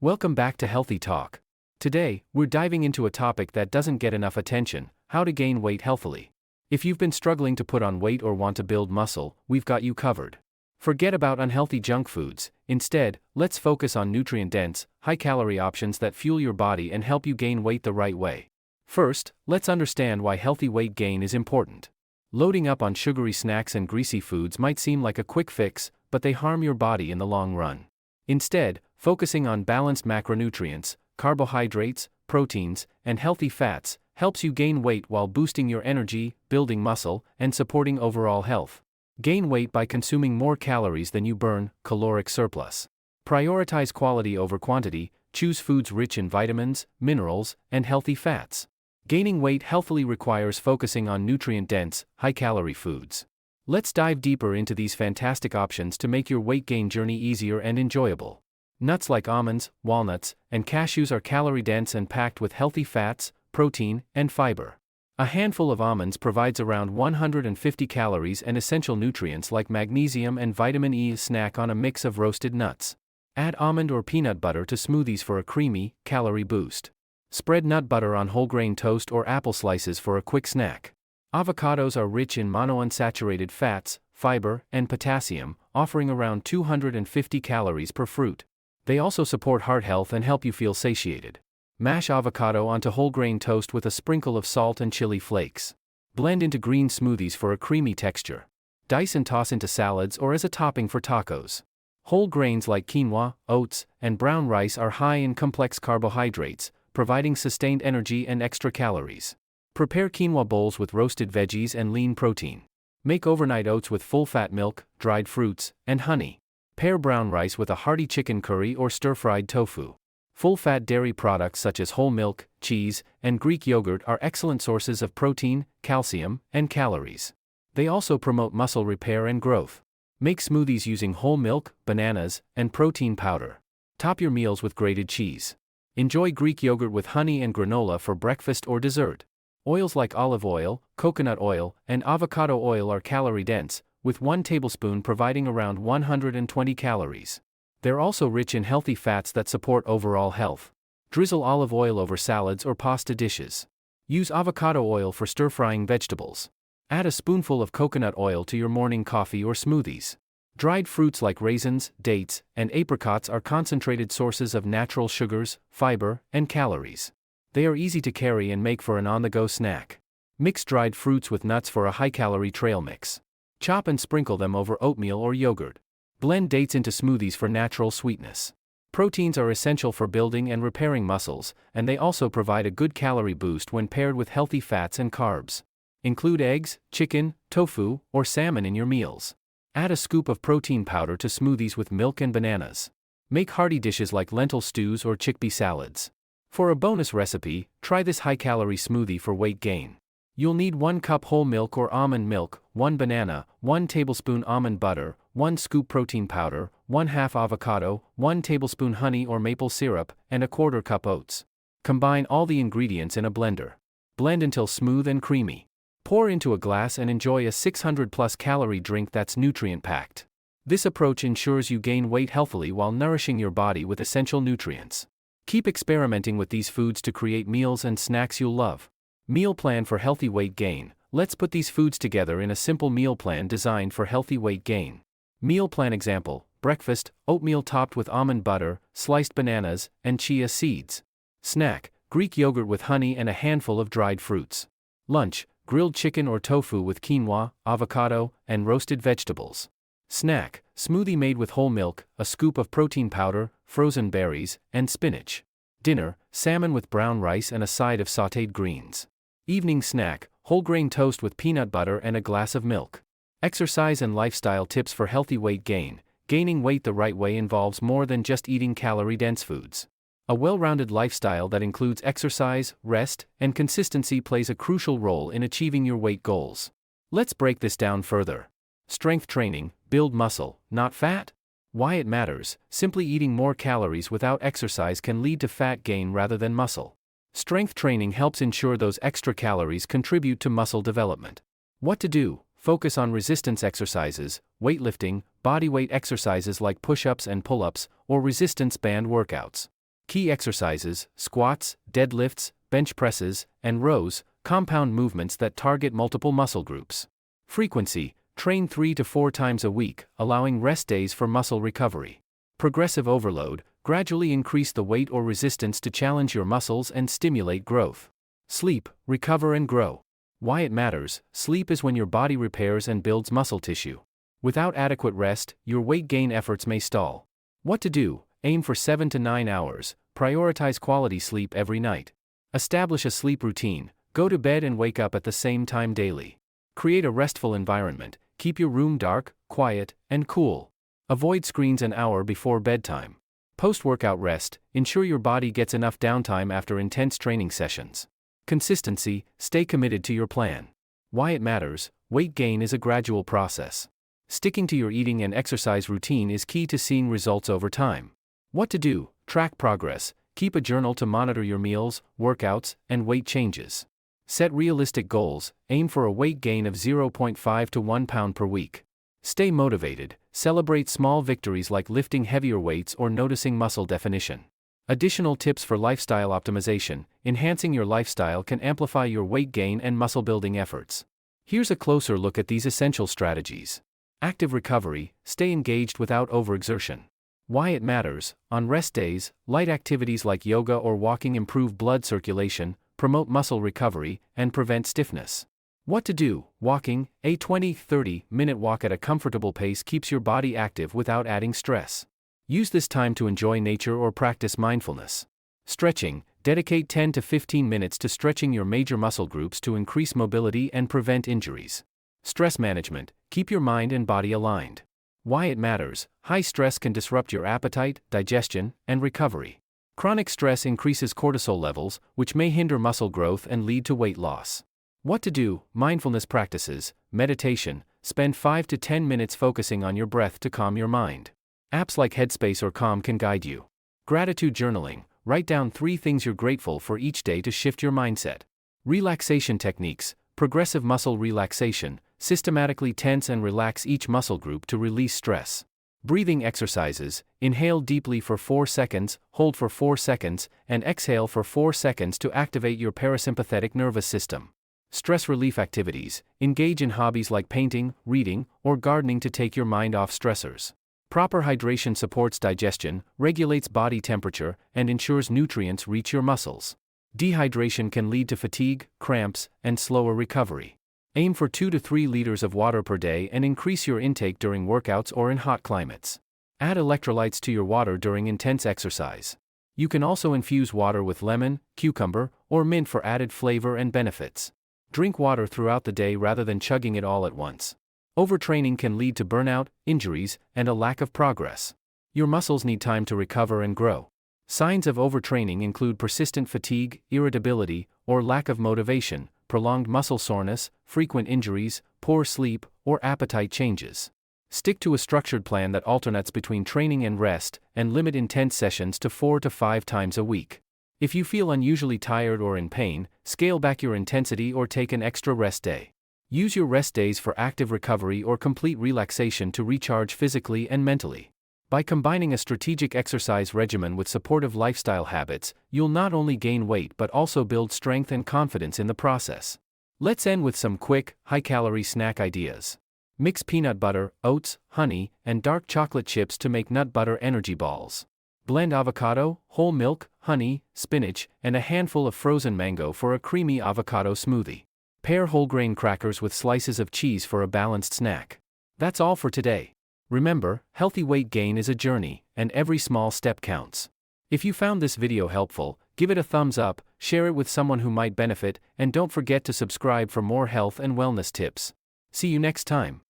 Welcome back to Healthy Talk. Today, we're diving into a topic that doesn't get enough attention: how to gain weight healthily. If you've been struggling to put on weight or want to build muscle, we've got you covered. Forget about unhealthy junk foods. Instead, let's focus on nutrient-dense, high-calorie options that fuel your body and help you gain weight the right way. First, let's understand why healthy weight gain is important. Loading up on sugary snacks and greasy foods might seem like a quick fix, but they harm your body in the long run. Instead, focusing on balanced macronutrients, carbohydrates, proteins, and healthy fats helps you gain weight while boosting your energy, building muscle, and supporting overall health. Gain weight by consuming more calories than you burn, caloric surplus. Prioritize quality over quantity, choose foods rich in vitamins, minerals, and healthy fats. Gaining weight healthily requires focusing on nutrient-dense, high-calorie foods. Let's dive deeper into these fantastic options to make your weight gain journey easier and enjoyable. Nuts like almonds, walnuts, and cashews are calorie-dense and packed with healthy fats, protein, and fiber. A handful of almonds provides around 150 calories and essential nutrients like magnesium and vitamin E. Snack on a mix of roasted nuts. Add almond or peanut butter to smoothies for a creamy, calorie boost. Spread nut butter on whole grain toast or apple slices for a quick snack. Avocados are rich in monounsaturated fats, fiber, and potassium, offering around 250 calories per fruit. They also support heart health and help you feel satiated. Mash avocado onto whole grain toast with a sprinkle of salt and chili flakes. Blend into green smoothies for a creamy texture. Dice and toss into salads or as a topping for tacos. Whole grains like quinoa, oats, and brown rice are high in complex carbohydrates, providing sustained energy and extra calories. Prepare quinoa bowls with roasted veggies and lean protein. Make overnight oats with full-fat milk, dried fruits, and honey. Pair brown rice with a hearty chicken curry or stir-fried tofu. Full-fat dairy products such as whole milk, cheese, and Greek yogurt are excellent sources of protein, calcium, and calories. They also promote muscle repair and growth. Make smoothies using whole milk, bananas, and protein powder. Top your meals with grated cheese. Enjoy Greek yogurt with honey and granola for breakfast or dessert. Oils like olive oil, coconut oil, and avocado oil are calorie-dense, with 1 tablespoon providing around 120 calories. They're also rich in healthy fats that support overall health. Drizzle olive oil over salads or pasta dishes. Use avocado oil for stir-frying vegetables. Add a spoonful of coconut oil to your morning coffee or smoothies. Dried fruits like raisins, dates, and apricots are concentrated sources of natural sugars, fiber, and calories. They are easy to carry and make for an on-the-go snack. Mix dried fruits with nuts for a high-calorie trail mix. Chop and sprinkle them over oatmeal or yogurt. Blend dates into smoothies for natural sweetness. Proteins are essential for building and repairing muscles, and they also provide a good calorie boost when paired with healthy fats and carbs. Include eggs, chicken, tofu, or salmon in your meals. Add a scoop of protein powder to smoothies with milk and bananas. Make hearty dishes like lentil stews or chickpea salads. For a bonus recipe, try this high-calorie smoothie for weight gain. You'll need 1 cup whole milk or almond milk, 1 banana, 1 tablespoon almond butter, 1 scoop protein powder, 1/2 avocado, 1 tablespoon honey or maple syrup, and 1/4 cup oats. Combine all the ingredients in a blender. Blend until smooth and creamy. Pour into a glass and enjoy a 600+ calorie drink that's nutrient-packed. This approach ensures you gain weight healthily while nourishing your body with essential nutrients. Keep experimenting with these foods to create meals and snacks you'll love. Meal plan for healthy weight gain. Let's put these foods together in a simple meal plan designed for healthy weight gain. Meal plan example: breakfast, oatmeal topped with almond butter, sliced bananas, and chia seeds. Snack, Greek yogurt with honey and a handful of dried fruits. Lunch, grilled chicken or tofu with quinoa, avocado, and roasted vegetables. Snack, smoothie made with whole milk, a scoop of protein powder, frozen berries, and spinach. Dinner, salmon with brown rice and a side of sautéed greens. Evening snack, whole grain toast with peanut butter and a glass of milk. Exercise and lifestyle tips for healthy weight gain. Gaining weight the right way involves more than just eating calorie-dense foods. A well-rounded lifestyle that includes exercise, rest, and consistency plays a crucial role in achieving your weight goals. Let's break this down further. Strength training, build muscle, not fat? Why it matters: simply eating more calories without exercise can lead to fat gain rather than muscle. Strength training helps ensure those extra calories contribute to muscle development. What to do? Focus on resistance exercises, weightlifting, bodyweight exercises like push-ups and pull-ups, or resistance band workouts. Key exercises: squats, deadlifts, bench presses, and rows, compound movements that target multiple muscle groups. Frequency: train 3 to 4 times a week, allowing rest days for muscle recovery. Progressive overload: gradually increase the weight or resistance to challenge your muscles and stimulate growth. Sleep, recover and grow. Why it matters: sleep is when your body repairs and builds muscle tissue. Without adequate rest, your weight gain efforts may stall. What to do: aim for 7 to 9 hours, prioritize quality sleep every night. Establish a sleep routine, go to bed and wake up at the same time daily. Create a restful environment, keep your room dark, quiet, and cool. Avoid screens an hour before bedtime. Post-workout rest: ensure your body gets enough downtime after intense training sessions. Consistency: stay committed to your plan. Why it matters: weight gain is a gradual process. Sticking to your eating and exercise routine is key to seeing results over time. What to do: track progress, keep a journal to monitor your meals, workouts, and weight changes. Set realistic goals, aim for a weight gain of 0.5 to 1 pound per week. Stay motivated, celebrate small victories like lifting heavier weights or noticing muscle definition. Additional tips for lifestyle optimization: enhancing your lifestyle can amplify your weight gain and muscle building efforts. Here's a closer look at these essential strategies. Active recovery: stay engaged without overexertion. Why it matters: on rest days, light activities like yoga or walking improve blood circulation, promote muscle recovery, and prevent stiffness. What to do: walking, a 20-30 minute walk at a comfortable pace keeps your body active without adding stress. Use this time to enjoy nature or practice mindfulness. Stretching: dedicate 10 to 15 minutes to stretching your major muscle groups to increase mobility and prevent injuries. Stress management: keep your mind and body aligned. Why it matters: high stress can disrupt your appetite, digestion, and recovery. Chronic stress increases cortisol levels, which may hinder muscle growth and lead to weight loss. What to do: mindfulness practices, meditation, spend 5 to 10 minutes focusing on your breath to calm your mind. Apps like Headspace or Calm can guide you. Gratitude journaling: write down 3 things you're grateful for each day to shift your mindset. Relaxation techniques: progressive muscle relaxation, systematically tense and relax each muscle group to release stress. Breathing exercises: inhale deeply for 4 seconds, hold for 4 seconds, and exhale for 4 seconds to activate your parasympathetic nervous system. Stress relief activities: engage in hobbies like painting, reading, or gardening to take your mind off stressors. Proper hydration supports digestion, regulates body temperature, and ensures nutrients reach your muscles. Dehydration can lead to fatigue, cramps, and slower recovery. Aim for 2 to 3 liters of water per day and increase your intake during workouts or in hot climates. Add electrolytes to your water during intense exercise. You can also infuse water with lemon, cucumber, or mint for added flavor and benefits. Drink water throughout the day rather than chugging it all at once. Overtraining can lead to burnout, injuries, and a lack of progress. Your muscles need time to recover and grow. Signs of overtraining include persistent fatigue, irritability, or lack of motivation, prolonged muscle soreness, frequent injuries, poor sleep, or appetite changes. Stick to a structured plan that alternates between training and rest, and limit intense sessions to 4 to 5 times a week. If you feel unusually tired or in pain, scale back your intensity or take an extra rest day. Use your rest days for active recovery or complete relaxation to recharge physically and mentally. By combining a strategic exercise regimen with supportive lifestyle habits, you'll not only gain weight but also build strength and confidence in the process. Let's end with some quick, high-calorie snack ideas. Mix peanut butter, oats, honey, and dark chocolate chips to make nut butter energy balls. Blend avocado, whole milk, honey, spinach, and a handful of frozen mango for a creamy avocado smoothie. Pair whole grain crackers with slices of cheese for a balanced snack. That's all for today. Remember, healthy weight gain is a journey, and every small step counts. If you found this video helpful, give it a thumbs up, share it with someone who might benefit, and don't forget to subscribe for more health and wellness tips. See you next time.